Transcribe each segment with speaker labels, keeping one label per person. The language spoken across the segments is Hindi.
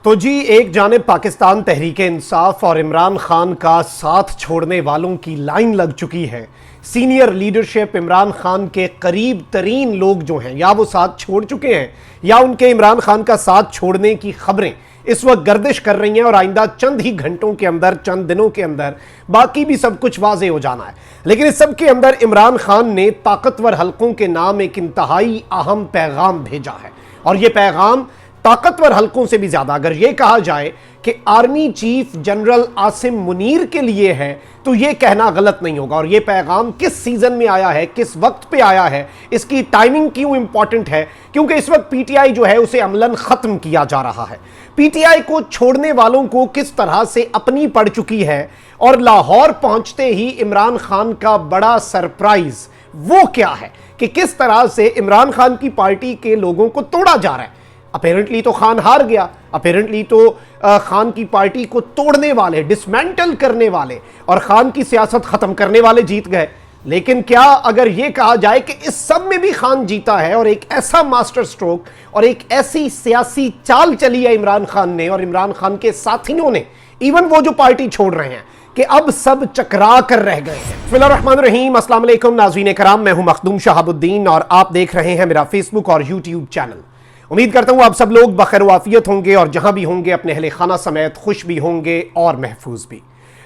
Speaker 1: तो जी एक जानिब पाकिस्तान तहरीक-ए-इंसाफ और इमरान खान का साथ छोड़ने वालों की लाइन लग चुकी है। सीनियर लीडरशिप इमरान खान के करीब तरीन लोग जो हैं या वो साथ छोड़ चुके हैं या उनके इमरान खान का साथ छोड़ने की खबरें इस वक्त गर्दिश कर रही हैं और आइंदा चंद ही घंटों के अंदर, चंद दिनों के अंदर बाकी भी सब कुछ वाज़ेह हो जाना है। लेकिन इस सब के अंदर इमरान खान ने ताकतवर हलकों के नाम एक इंतहाई अहम पैगाम भेजा है और यह पैगाम ताकतवर हलकों से भी ज्यादा अगर यह कहा जाए कि army chief general Asim Munir के लिए है तो यह कहना गलत नहीं होगा। और यह पैगाम किस सीजन में आया है, किस वक्त पे आया है, इसकी टाइमिंग क्यों इंपॉर्टेंट है, क्योंकि इस वक्त पीटीआई जो है उसे अमलन खत्म किया जा रहा है। पीटीआई को छोड़ने वालों को किस तरह से अपनी पड़ चुकी है और लाहौर पहुंचते ही इमरान खान का बड़ा सरप्राइज वो क्या है कि किस तरह से इमरान खान की पार्टी के लोगों को तोड़ा जा रहा है। अपेरेंटली तो खान हार गया, अपेरेंटली तो खान की पार्टी को तोड़ने वाले, डिसमेंटल करने वाले और खान की सियासत खत्म करने वाले जीत गए। लेकिन क्या अगर यह कहा जाए कि इस सब में भी खान जीता है और एक ऐसा मास्टर स्ट्रोक और एक ऐसी सियासी चाल चली है इमरान खान ने और इमरान खान के साथियों ने, इवन वो जो पार्टी छोड़ रहे हैं, कि अब सब चकरा कर रह गए हैं। बिस्मिल्लाहिर्रहमानिर्रहीम, अस्सलाम वालेकुम नाज़रीन कराम, मैं हूं मखदूम शहाबुद्दीन और आप देख रहे हैं मेरा फेसबुक और यूट्यूब चैनल। उम्मीद करता हूं आप सब लोग बखैर वाफियत होंगे और जहां भी होंगे अपने अहले खाना समेत खुश भी होंगे और महफूज भी।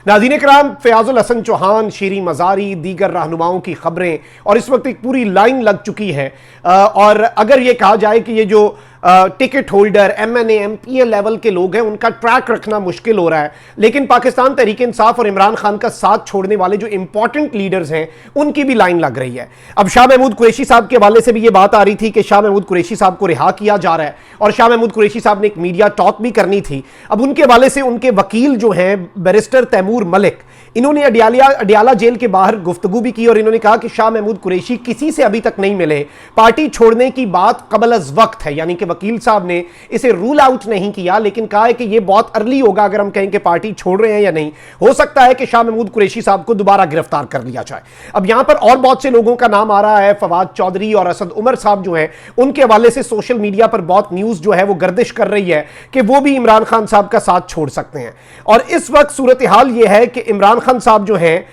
Speaker 1: नाज़रीन कराम, फयाजुल हसन चौहान, शीरी मज़ारी, दीगर रहनुमाओं की खबरें और इस वक्त एक पूरी लाइन लग चुकी है। और अगर ये कहा जाए कि ये जो ticket holder MNA MPA level के लोग हैं उनका ट्रैक रखना मुश्किल हो रहा है, लेकिन पाकिस्तान तहरीक इंसाफ और इमरान खान का साथ छोड़ने वाले जो इंपॉर्टेंट लीडर्स हैं उनकी भी लाइन लग रही है। अब शाह महमूद कुरैशी साहब के हवाले से भी ये बात आ रही थी कि शाह महमूद कुरैशी साहब को रिहा किया जा रहा है और शाह महमूद कुरैशी साहब ने एक मीडिया टॉक भी करनी थी। अब उनके हवाले से उनके वकील जो हैं बैरिस्टर तैमूर मलिक, इन्होंने अडियाला जेल के बाहर गुफ्तगू भी की और इन्होंने कहा कि शाह महमूद कुरैशी किसी से अभी तक नहीं मिले, पार्टी छोड़ने की बात कबल अज वक्त है, यानी कि वकील साहब ने इसे रूल आउट नहीं किया, लेकिन कहा है कि यह बहुत अर्ली होगा अगर हम कहें कि पार्टी छोड़ रहे हैं या नहीं। हो सकता है कि शाह महमूद कुरैशी साहब को दोबारा गिरफ्तार कर लिया जाए। अब यहां पर और बहुत से लोगों का नाम आ रहा है, फवाद चौधरी और असद उमर साहब जो हैं उनके हवाले से सोशल मीडिया पर बहुत न्यूज जो है वो गर्दिश कर रही है कि वो भी इमरान खान साहब का साथ छोड़ सकते हैं। और इस वक्त सूरत हाल यह है कि इमरान खान साहब जो हैं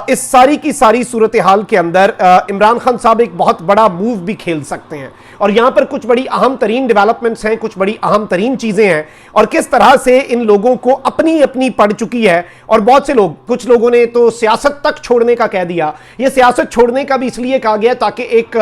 Speaker 1: इस सारी की सारी सूरत हाल के अंदर इमरान खान साहब एक बहुत बड़ा मूव भी खेल सकते हैं और यहां पर कुछ बड़ी अहम तरीन डेवलपमेंट्स हैं, कुछ बड़ी अहम तरीन चीजें हैं और किस तरह से इन लोगों को अपनी अपनी पड़ चुकी है। और बहुत से लोग, कुछ लोगों ने तो सियासत तक छोड़ने का कह दिया। यह सियासत छोड़ने का भी इसलिए कहा गया ताकि एक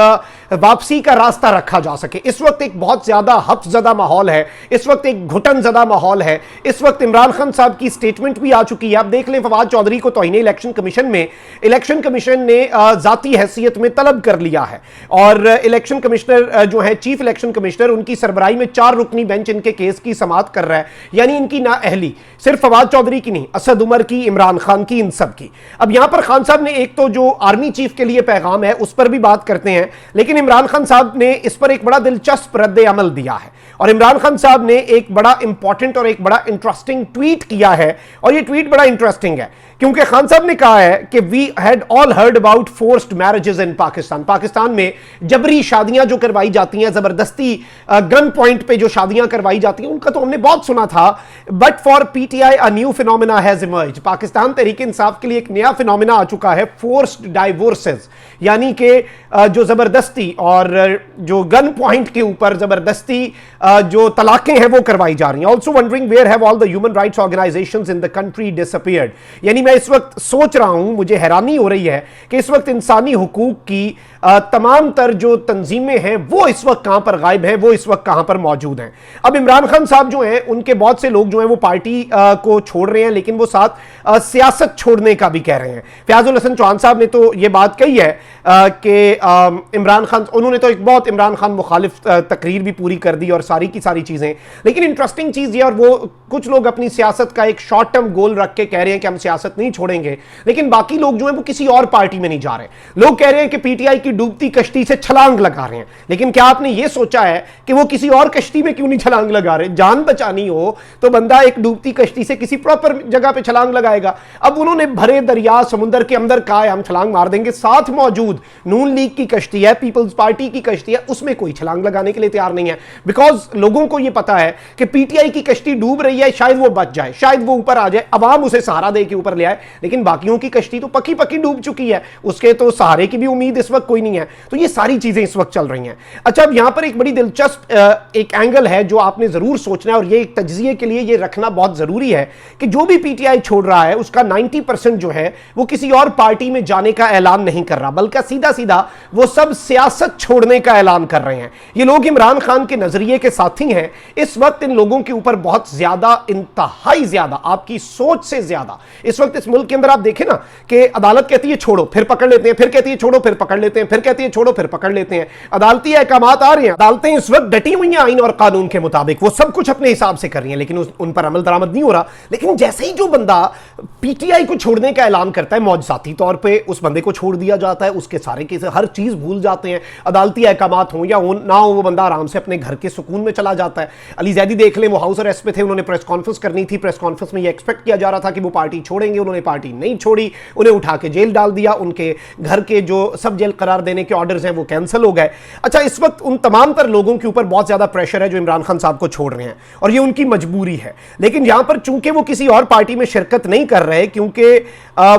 Speaker 1: वापसी का रास्ता रखा जा सके। इस वक्त एक बहुत ज्यादा हफ्ज़दा माहौल है, इस वक्त एक घुटन ज़दा माहौल है। इस वक्त इमरान खान साहब की स्टेटमेंट भी आ चुकी है। आप देख लें, फवाद चौधरी को तौहीन इलेक्शन कमीशन में इलेक्शन कमीशन ने जाती हैसियत में तलब कर लिया है और इलेक्शन कमिश्नर जो है, चीफ इलेक्शन कमिश्नर, उनकी सरबराही में 4 रुकनी बेंच इनके केस की समाअत कर रहा है। यानी इनकी नाअहली सिर्फ फवाद चौधरी की नहीं, असद उमर की, इमरान खान की, इन सब की। अब यहां पर खान साहब ने एक तो जो आर्मी चीफ के लिए पैगाम है उस पर भी बात करते हैं, लेकिन इमरान खान साहब ने इस पर एक बड़ा दिलचस्प रद्द अमल दिया है और इमरान खान साहब ने एक बड़ा इंपॉर्टेंट और एक बड़ा इंटरेस्टिंग ट्वीट किया है। और यह ट्वीट बड़ा इंटरेस्टिंग है क्योंकि खान साहब ने कहा है कि we had all heard about forced marriages in Pakistan. Pakistan में जबरी शादियां जो करवाई जाती हैं, जबरदस्ती गन पॉइंट पे जो शादियां करवाई जाती हैं, उनका तो हमने बहुत सुना था। But for PTI a new phenomena has emerged. Pakistan Tehreek Insaf के लिए एक नया फिनोमेना आ चुका है, फोर्स्ड डाइवोर्सेस, यानी कि जो जबरदस्ती और जो गन पॉइंट के ऊपर जबरदस्ती जो तलाकें हैं वो करवाई जा रही हैं। Also wondering where have all the human rights organisations in the country disappeared. यानी मैं इस वक्त सोच रहा हूं, मुझे हैरानी हो रही है कि इस वक्त इंसानी हुकूक की तमाम तर जो तंजीमें हैं वो इस वक्त कहां पर गायब हैं, वो इस वक्त कहां पर मौजूद हैं। अब इमरान खान साहब जो हैं, उनके बहुत से लोग जो हैं वो पार्टी को छोड़ रहे हैं, लेकिन वो साथ सियासत छोड़ने का भी कह रहे हैं। फयाजुल हसन चौहान साहब ने तो ये बात कही है कि इमरान खान, उन्होंने तो एक बहुत इमरान खान मुखालिफ तकरीर भी पूरी कर दी और सारी की सारी चीजें। लेकिन इंटरेस्टिंग चीज ये, और वो कुछ लोग अपनी सियासत का एक शॉर्ट टर्म गोल रख के कह रहे हैं कि हम सियासत नहीं छोड़ेंगे, लेकिन बाकी लोग जो है वो किसी और पार्टी में नहीं जा रहे। लोग कह रहे हैं कि पीटीआई की डूबती कश्ती से छलांग लगा रहे हैं, लेकिन क्या आपने यह सोचा है कि वो किसी और कश्ती में क्यों नहीं छलांग लगा रहे? जान बचानी हो तो बंदा एक डूबती कश्ती से किसी प्रॉपर जगह पे छलांग लगाएगा। अब उन्होंने भरे दरिया समुद्र के अंदर कहा है हम छलांग मार देंगे, साथ मौजूद नून लीग की कश्ती है, पीपल्स पार्टी की कश्ती है, उसमें कोई छलांग लगाने के लिए तैयार नहीं है। बिकॉज लोगों को यह पता है कि पीटीआई की कश्ती डूब रही है, शायद वो बच जाए, शायद वो ऊपर आ जाए, अवाम उसे सहारा दे के ऊपर ले आए, लेकिन बाकियों की कश्ती तो पक्की पक्की डूब चुकी है, उसके तो सहारे की भी उम्मीद इस वक्त कोई नहीं है। तो ये सारी चीजें इस वक्त चल रही हैं। अच्छा, अब यहां पर एक बड़ी दिलचस्प एक एंगल है जो आपने जरूर सोचना है, और ये एक तज्जिए के लिए ये रखना बहुत जरूरी है कि जो भी पीटीआई छोड़ रहा है उसका 90% जो है वो किसी और पार्टी में जाने का ऐलान नहीं कर रहा, बल्कि सीधा सीधा वो सब सियासत छोड़ने का ऐलान कर रहे हैं। ये लोग इमरान खान के नजरिए के साथी हैं। इस वक्त इन लोगों के ऊपर बहुत ज्यादा, इंतहाई ज्यादा, आपकी सोच से ज्यादा इस वक्त इस मुल्क के अंदर आप देखें ना कि अदालत कहती है छोड़ो, फिर पकड़ लेते हैं, फिर कहती है छोड़ो, फिर पकड़ लेते हैं, फिर कहती है छोड़ो, फिर पकड़ लेते हैं। अदालती अहकामात आ रहे हैं, अदालतें इस वक्त डटी हुई हैं आइन और कानून के मुताबिक, वो सब कुछ अपने हिसाब से कर रही हैं, लेकिन उन पर अमल दरामद नहीं हो रहा। लेकिन जैसे ही जो बंदा पीटीआई को छोड़ने का ऐलान करता है, मौजसाती तौर पे उस बंदे को छोड़ दिया जाता है, उसके सारे केस, हर चीज भूल जाते हैं, अदालती अहकामात हो या ना हो, वो बंदा आराम से अपने घर के सुकून में चला जाता है। अली जैदी देख लें, वो हाउस अरेस्ट पे थे, उन्होंने प्रेस कॉन्फ्रेंस करनी थी, प्रेस कॉन्फ्रेंस में ये एक्सपेक्ट किया जा रहा था कि वो पार्टी छोड़ेंगे, उन्होंने पार्टी नहीं छोड़ी, उन्हें उठा के जेल डाल दिया, उनके घर के जो सब जेल करार देने के ऑर्डर्स हैं वो कैंसिल हो गए। अच्छा, इस वक्त उन तमाम तर लोगों के ऊपर बहुत ज्यादा प्रेशर है जो इमरान खान साहब को छोड़ रहे हैं, और ये उनकी मजबूरी है। लेकिन यहां पर चूंकि वो किसी और पार्टी में शिरकत नहीं कर रहे, क्योंकि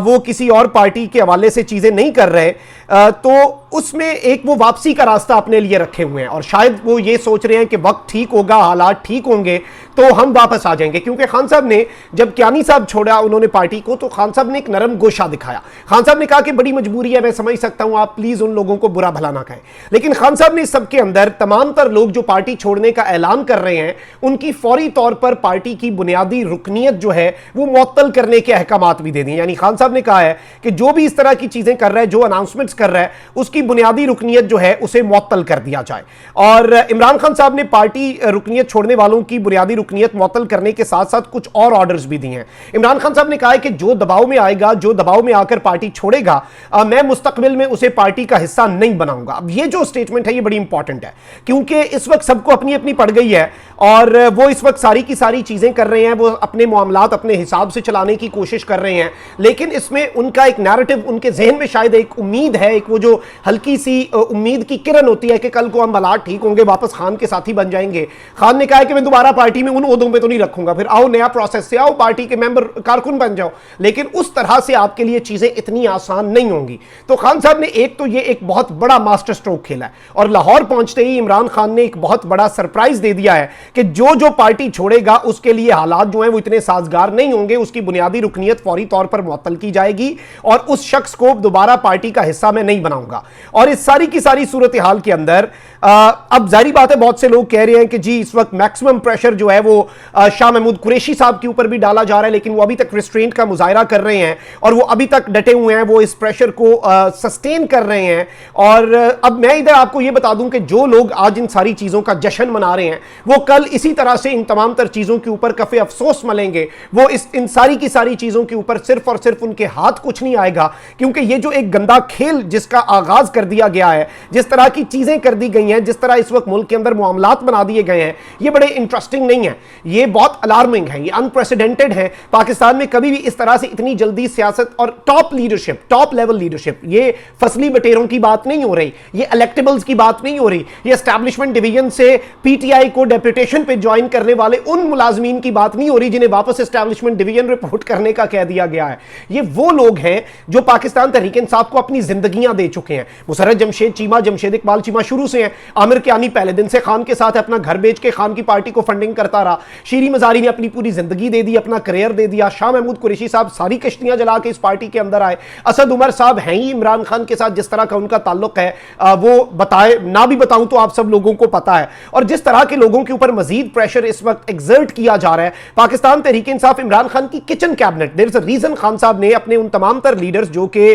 Speaker 1: वो किसी और पार्टी के हवाले से चीजें नहीं कर रहे, तो उसमें एक वो वापसी का रास्ता अपने लिए रखे हुए हैं, और शायद वो ये सोच रहे हैं कि वक्त ठीक होगा, हालात ठीक होंगे तो हम वापस आ जाएंगे। क्योंकि खान साहब ने जब कियानी साहब छोड़ा उन्होंने पार्टी को, तो खान साहब ने एक नरम गोशा दिखाया। खान साहब ने कहा कि बड़ी मजबूरी है, मैं समझ सकता हूं, आप प्लीज उन लोगों को बुरा भला ना कहें। लेकिन खान साहब ने सबके अंदर तमाम तर लोग जो पार्टी छोड़ने का ऐलान कर रहे हैं, उनकी फौरी तौर पर पार्टी की बुनियादी रुकनियत जो है वो मुअत्तल करने के अहकामात भी दे दिए। यानी खान साहब ने कहा है कि जो भी इस तरह की चीजें कर रहा है, जो अनाउंसमेंट्स कर रहा है, उसकी बुनियादी रुकनियत जो है उसे मुअत्तल कर दिया जाए। और इमरान खान साहब ने पार्टी रुकनियत छोड़ने वालों की बुनियादी रुकनियत मुअत्तल करने के साथ साथ कुछ और ऑर्डर्स भी दिए हैं। इमरान खान साहब ने कहा है कि जो दबाव में आएगा, जो दबाव में आकर पार्टी छोड़ेगा, मैं मुस्तकबिल में उसे पार्टी का हिस्सा नहीं बनाऊंगा। अब ये जो स्टेटमेंट है ये बड़ी इंपॉर्टेंट है, क्योंकि इस वक्त सबको अपनी अपनी पड़ गई है, और वो इस वक्त सारी की सारी चीजें कर रहे हैं, वो अपने मामलात अपने हिसाब से चलाने की कोशिश कर रहे हैं। लेकिन इसमें उनका एक नैरेटिव, उनके जहन में शायद एक उम्मीद है, एक वो जो हल्की सी उम्मीद की किरण होती है कि कल को हम हालात ठीक होंगे, वापस खान के साथी बन जाएंगे। खान ने कहा है कि मैं दोबारा पार्टी में उन ओहदों पे तो नहीं रखूंगा, फिर आओ नया प्रोसेस से आओ, पार्टी के मेंबर कारकुन बन जाओ, लेकिन उस तरह से आपके लिए चीजें इतनी आसान नहीं होंगी। तो खान साहब ने एक तो ये एक बहुत बड़ा मास्टर स्ट्रोक खेला है, और लाहौर पहुंचते ही इमरान खान ने एक बहुत बड़ा सरप्राइज दे दिया है कि जो जो पार्टी छोड़ेगा उसके लिए हालात जो हैं वो इतने साजगार नहीं होंगे, उसकी बुनियादी रुकनियत फौरी तौर पर मुअत्तल की जाएगी, और उस शख्स को दोबारा पार्टी का हिस्सा मैं नहीं बनाऊंगा। और इस सारी की सारी सूरत हाल के अंदर अब जारी बात है, बहुत से लोग कह रहे हैं कि जी इस वक्त मैक्सिमम प्रेशर जो है वो शाह महमूद कुरैशी साहब के ऊपर भी डाला जा रहा है, लेकिन वो अभी तक रिस्ट्रेंट का मुजाहरा कर रहे हैं, और वो अभी तक डटे हुए हैं, वो इस प्रेशर को सस्टेन कर रहे हैं। और अब मैं इधर आपको ये बता दूं कि जो लोग आज इन सारी चीजों का जश्न मना रहे हैं, वो कल इसी तरह से इन तमाम तर चीजों के ऊपर कफे अफसोस मलेंगे। वो इन सारी की सारी चीजों के ऊपर सिर्फ और सिर्फ उनके हाथ कुछ नहीं आएगा, क्योंकि ये जो एक गंदा खेल जिसका आगाज कर दिया गया है, जिस तरह की चीजें कर दी गई हैं, जिस तरह इस वक्त मुल्क के अंदर मामलात बना दिए गए हैं, ये बड़े इंटरेस्टिंग नहीं है, ये बहुत अलार्मिंग है, ये अनप्रेसिडेंटेड है। पाकिस्तान में कभी भी इस तरह से इतनी जल्दी सियासत और top leadership, top level leadership, ये फसली बटेरों की बात नहीं हो रही, ये इलेक्टेबल्स की बात नहीं हो रही, ये एस्टैब्लिशमेंट डिवीजन से पीटीआई को डेपुटेशन पे ज्वाइन करने वाले उन मुलाजमीन की बात नहीं हो रही जिन्हें वापस एस्टैब्लिशमेंट डिवीजन रिपोर्ट करने का कह दिया गया है। ये वो लोग हैं जो पाकिस्तान तहरीक इंसाफ को अपनी जिंदगियां दे चुके हैं। मुसर्रत जमशेद चीमा, जमशेद इकबाल चीमा शुरू से हैं, आमिर कियानी पहले दिन से खान के साथ अपना घर बेच के खान की पार्टी को फंडिंग करता रहा, शीरी मजारी ने अपनी पूरी जिंदगी दे दी, अपना करियर दे दिया, शाह महमूद कुरैशी साहब सारी कश्तियां जला के इस पार्टी के अंदर आए, असद उमर साहब हैं ही इमरान खान के साथ जिस तरह का उनका ताल्लुक है, वो बताए ना भी बताऊं तो आप सब लोगों को पता है। और जिस तरह के लोगों के ऊपर मजीद प्रेशर इस वक्त एग्जर्ट किया जा रहा है, पाकिस्तान तहरीक इंसाफ इमरान खान की kitchen cabinet, there is a reason Khan साहब ने अपने उन तमाम तर लीडर्स जो कि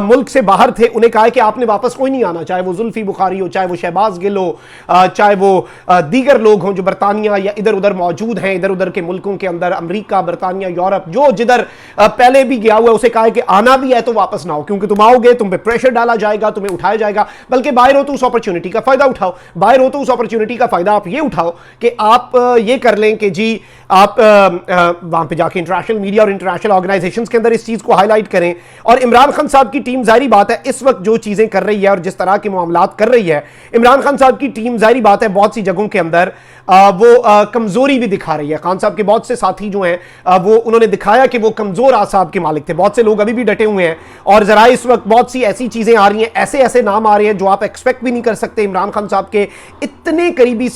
Speaker 1: मुल्क से बाहर थे उन्हें कहा है कि आपने वापस कोई नहीं आना, चाहे वो जुल्फी बुखारी हो, चाहे वो शहबाज गिल हो, चाहे वो दीगर लोग हों जो बरतानिया या इधर उधर मौजूद हैं, इधर उधर के मुल्कों के अंदर, अमेरिका, बरतानिया, यूरोप, जो जिधर पहले भी गया हुआ है, उसे कहा है कि आना भी है तो वापस ना आओ, क्योंकि तुम आओगे तुम पे प्रेशर डाला जाएगा, तुम्हें उठाया जाएगा। बल्कि बाहर हो तो उस अपॉर्चुनिटी का फायदा उठाओ, बाहर हो तो उस अपॉर्चुनिटी का फायदा आप ये उठाओ कि आप ये कर लें कि जी आप वहां पे जाके इंटरनेशनल मीडिया और इंटरनेशनल ऑर्गेनाइजेशंस के अंदर इस चीज को हाईलाइट करें। और इमरान खान साहब की टीम, जाहिर बात है इस वक्त जो चीजें कर रही है और जिस तरह के मामलात कर रही है, इमरान खान साहब की टीम जाहिर बात है बहुत सी जगहों के अंदर वो कमजोरी भी दिखा रही है। खान साहब के बहुत से साथी जो हैं वो उन्होंने दिखाया कि वो कमजोर आसाब के मालिक थे। बहुत से लोग अभी भी डटे हुए हैं और जरा इस वक्त बहुत सी ऐसी चीजें आ रही हैं, ऐसे ऐसे नाम आ रहे हैं जो आप एक्सपेक्ट भी नहीं कर सकते। इमरान खान साहब के इतने करीबी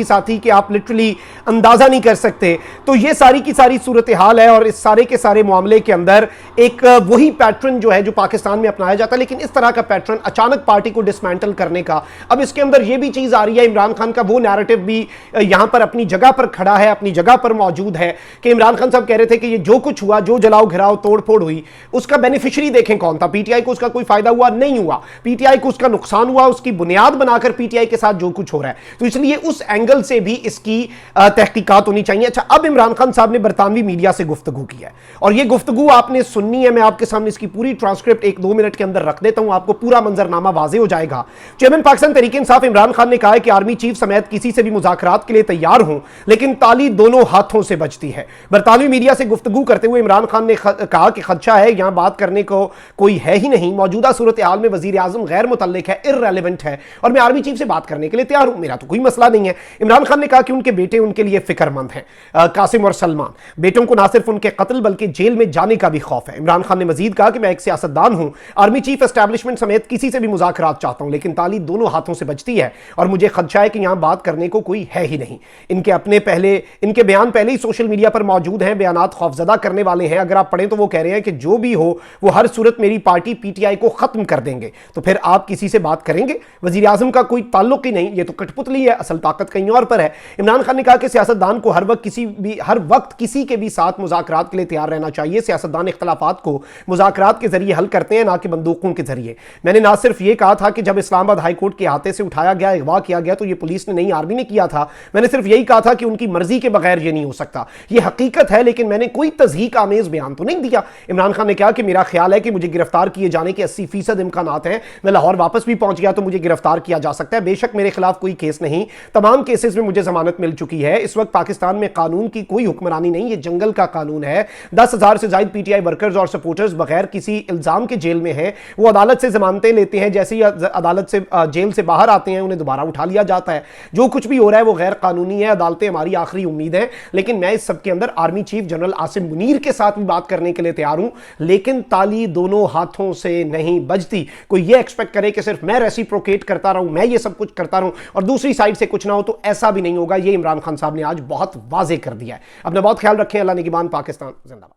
Speaker 1: साथी कि आप लिटरली अंदाजा नहीं कर सकते। तो ये सारी की सारी सूरत हाल है और इस सारे के सारे मामले के अंदर एक वही पैटर्न जो है जो पाकिस्तान में अपनाया जाता है, लेकिन इस तरह का पैटर्न अचानक पार्टी को डिसमेंटल करने का। अब इसके अंदर यह भी चीज आ रही है, इमरान खान का वो नैरेटिव भी यहां पर अपनी जगह पर खड़ा है, अपनी जगह पर मौजूद है कि इमरान खान साहब कह रहे थे कि ये जो कुछ हुआ, जो जलाओ घिराओ तोड़ फोड़ हुई, उसका बेनिफिशियरी देखें कौन था। पीटीआई को उसका कोई फायदा हुआ नहीं हुआ, पीटीआई को उसका नुकसान हुआ, उसकी बुनियाद बनाकर पीटीआई के साथ जो कुछ हो रहा है। तो इसलिए उस एंगल से भी इसकी तहकीकात होनी चाहिए। अच्छा, अब इमरान खान साहब ने बरतानवी मीडिया से गुफ्तगू की है और यह गुफ्तगू आपने सुननी है। मैं आपके सामने इसकी पूरी ट्रांसक्रिप्ट 1-2 मिनट के अंदर रख देता हूं, आपको पूरा मंजरनामा वाजे हो जाएगा। चेयरमैन पाकिस्तान तहरीक-ए-इंसाफ इमरान खान ने कहा है कि आर्मी चीफ समेत किसी से भी मुज़ाकरात के लिए तैयार हूं, लेकिन ताली दोनों हाथों से बचती है। बरतानवी मीडिया से गुफ्तगू करते हुए इमरान खान ने कहा कि खदशा है, यहां बात करने को कोई है ही नहीं। मौजूदा सूरत हाल में वजीर आजम गैर मुतल्लिक है, इर्रेलेवेंट है और मैं आर्मी चीफ से बात करने के लिए तैयार हूं, मेरा तो कोई मसला नहीं है। इमरान खान ने कहा कि उनके बेटे उनके लिए फिक्रमंद हैं, कासिम और सलमान। बेटों को ना सिर्फ उनके कत्ल बल्कि जेल में जाने का भी खौफ है। इमरान खान ने मजीद कहा कि मैं एक सियासतदान हूं, आर्मी चीफ एस्टैब्लिशमेंट समेत किसी से भी मुज़ाकरात चाहता हूं, लेकिन ताली दोनों हाथों से बचती है और मुझे खदशा है कि यहां बात करने को कोई है ही नहीं। इनके बयान पहले ही सोशल मीडिया पर मौजूद हैं, बयानात खौफजदा करने वाले हैं। अगर आप पढ़ें तो वो कह रहे हैं कि जो भी हो वो हर सूरत मेरी पार्टी पीटीआई को खत्म कर देंगे। तो फिर आप किसी से बात करेंगे? वजीर आजम का कोई ताल्लुक ही नहीं, ये तो कठपुतली है, असल ताकत कहीं और पर है। इमरान खान ने कहा कि सियासतदान को हर वक्त किसी के भी साथ मुज़ाकरात के लिए तैयार रहना चाहिए। सियासतदान इख्तलाफात को मुज़ाकरात के जरिए हल करते हैं, ना कि बंदूकों के जरिए। मैंने ना सिर्फ ये कहा था कि जब इस्लामाबाद हाईकोर्ट के हाथे से उठाया गया, अगवा किया गया, तो ये पुलिस ने नहीं आर्मी ने किया था। मैंने सिर्फ यही कहा था कि उनकी मर्जी के बगैर ये नहीं हो सकता, ये हकीकत है, लेकिन मैंने कोई तज़हीक आमेज बयान तो नहीं दिया। इमरान खान ने कहा कि मेरा ख्याल है कि मुझे गिरफ्तार किए जाने के 80% इम्कानात हैं। मैं लाहौर वापस भी पहुंच गया तो मुझे गिरफ्तार किया जा सकता है। बेशक मेरे खिलाफ कोई केस नहीं, तमाम केसेस में मुझे जमानत मिल चुकी है। इस वक्त पाकिस्तान में कानून की कोई हुक्मरानी नहीं, ये जंगल का कानून है। 10,000 से ज्यादा पीटीआई वर्कर्स और सपोर्टर्स बगैर किसी इल्जाम के जेल में हैं। वो अदालत से जमानतें लेते हैं, जैसे ही अदालत से जेल से बाहर आते हैं उन्हें दोबारा उठा लिया जाता है। जो कुछ भी हो रहा है वो गैर कानूनी है। अदालतें हमारी आखिरी उम्मीद है, लेकिन मैं इस सब के अंदर army chief general Asim Munir के साथ भी बात करने के लिए तैयार हूं, लेकिन ताली दोनों हाथों से नहीं बजती। कोई ये एक्सपेक्ट करे कि सिर्फ मैं रेसिप्रोकेट करता रहूं, मैं ये सब कुछ करता रहूं और दूसरी साइड से कुछ ना हो, तो ऐसा भी नहीं होगा। ये इमरान खान साहब ने आज बहुत वाजे कर दिया है। अपना बहुत ख्याल रखें। अल्लाह निगहबान। पाकिस्तान जिंदाबाद।